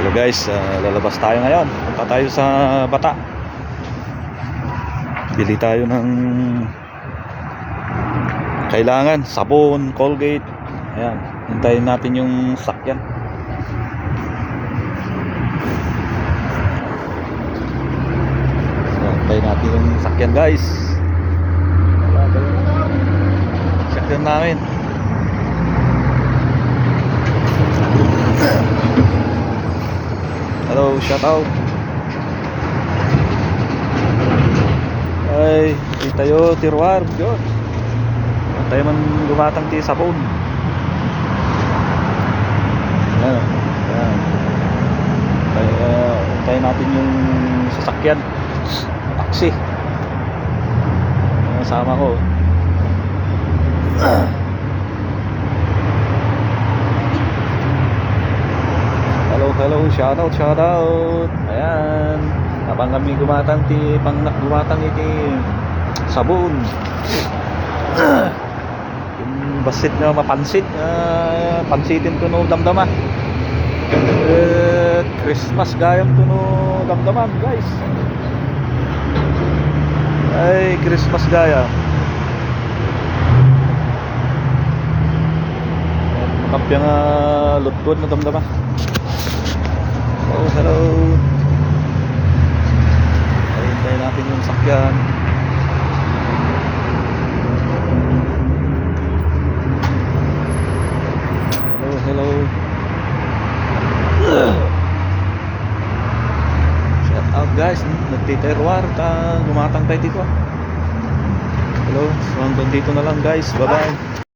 Hello guys, lalabas tayo ngayon. Punta tayo sa Bata. Bili tayo ng kailangan, sabon, Colgate. Ayan, hintayin natin yung sakyan. Hintayin natin yung sakyan guys. Sakyan namin. Hello, shout out. Ay, di tayo tirwar, Diyos. Tayo man gumatang ti sabon. Ayan, ayan. Tayo natin yung sasakyan, taxi. Kasama ko. Hello, shout out. Ayan. Habang kami gumatang iti sabon. Yung basit na mapansit, pansitin ko no damdama. Christmas gayam to no damdaman, guys. Ay, Christmas gayam. Makampyang lutod na damdama. Oh, hello. Hintayin natin yung sakyan. Hello. Shout out guys, nagtiterwar ta gumatang tayo dito. Hello, so hanggang dito na lang guys. Bye bye.